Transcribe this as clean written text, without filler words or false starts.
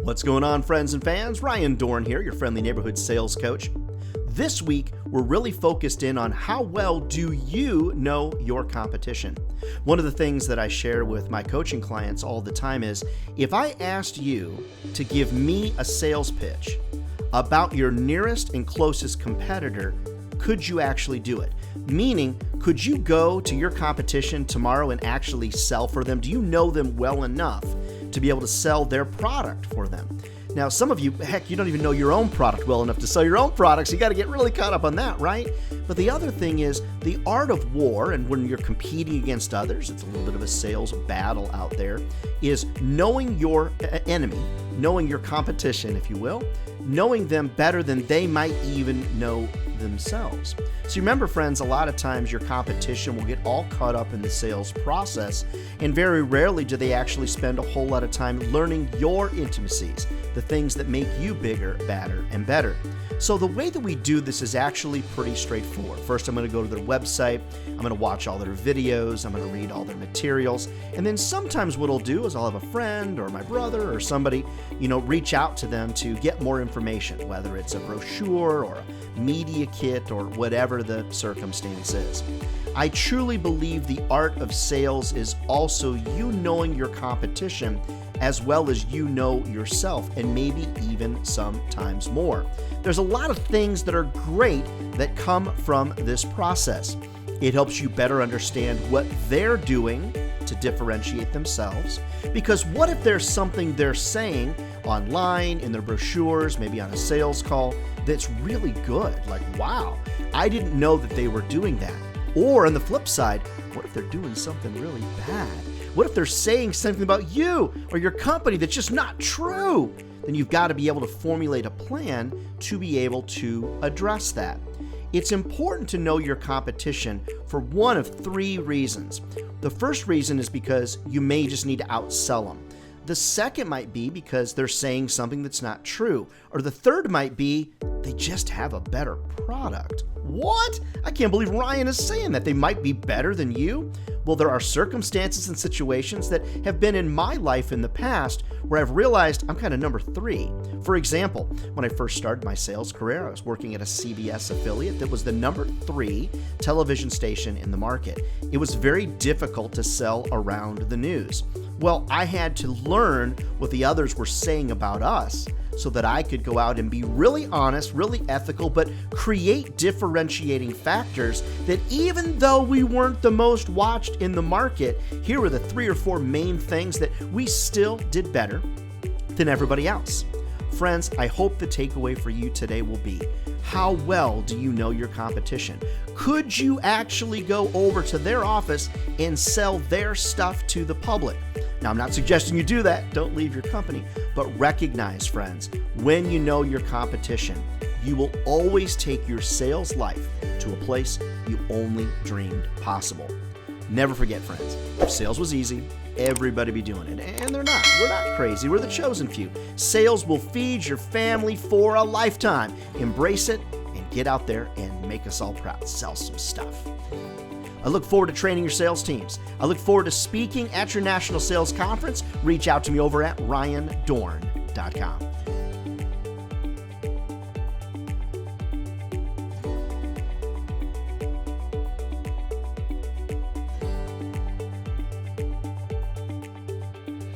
What's going on, friends and fans? Ryan Dohrn here, your friendly neighborhood sales coach. This week, we're really focused in on how well do you know your competition. One of the things that I share with my coaching clients all the time is, if I asked you to give me a sales pitch about your nearest and closest competitor, could you actually do it? Meaning, could you go to your competition tomorrow and actually sell for them? Do you know them well enough to be able to sell their product for them? Now, some of you, heck, you don't even know your own product well enough to sell your own products. You got to get really caught up on that, right? But the other thing is the art of war, and when you're competing against others, it's a little bit of a sales battle out there, is knowing your enemy, knowing your competition, if you will, knowing them better than they might even know themselves. So remember, friends, a lot of times your competition will get all caught up in the sales process, and very rarely do they actually spend a whole lot of time learning your intimacies, the things that make you bigger, badder, and better. So the way that we do this is actually pretty straightforward. First, I'm going to go to their website, I'm going to watch all their videos, I'm going to read all their materials, and then sometimes what I'll do is I'll have a friend or my brother or somebody, reach out to them to get more information, whether it's a brochure or a media kit or whatever the circumstance is. I truly believe the art of sales is also you knowing your competition as well as you know yourself, and maybe even sometimes more. There's a lot of things that are great that come from this process. It helps you better understand what they're doing to differentiate themselves, because what if there's something they're saying online, in their brochures, maybe on a sales call, that's really good? Like, wow, I didn't know that they were doing that. Or on the flip side, what if they're doing something really bad? What if they're saying something about you or your company that's just not true? Then you've got to be able to formulate a plan to be able to address that. It's important to know your competition for one of three reasons. The first reason is because you may just need to outsell them. The second might be because they're saying something that's not true. Or the third might be they just have a better product. What? I can't believe Ryan is saying that. They might be better than you. Well, there are circumstances and situations that have been in my life in the past where I've realized I'm kind of number three. For example, when I first started my sales career, I was working at a CBS affiliate that was the number 3 television station in the market. It was very difficult to sell around the news. Well, I had to learn what the others were saying about us so that I could go out and be really honest, really ethical, but create differentiating factors that even though we weren't the most watched in the market, here were the 3 or 4 main things that we still did better than everybody else. Friends, I hope the takeaway for you today will be, how well do you know your competition? Could you actually go over to their office and sell their stuff to the public? Now, I'm not suggesting you do that. Don't leave your company. But recognize, friends, when you know your competition, you will always take your sales life to a place you only dreamed possible. Never forget, friends, if sales was easy, everybody be doing it. And they're not. We're not crazy. We're the chosen few. Sales will feed your family for a lifetime. Embrace it and get out there and make us all proud. Sell some stuff. I look forward to training your sales teams. I look forward to speaking at your national sales conference. Reach out to me over at ryandohrn.com.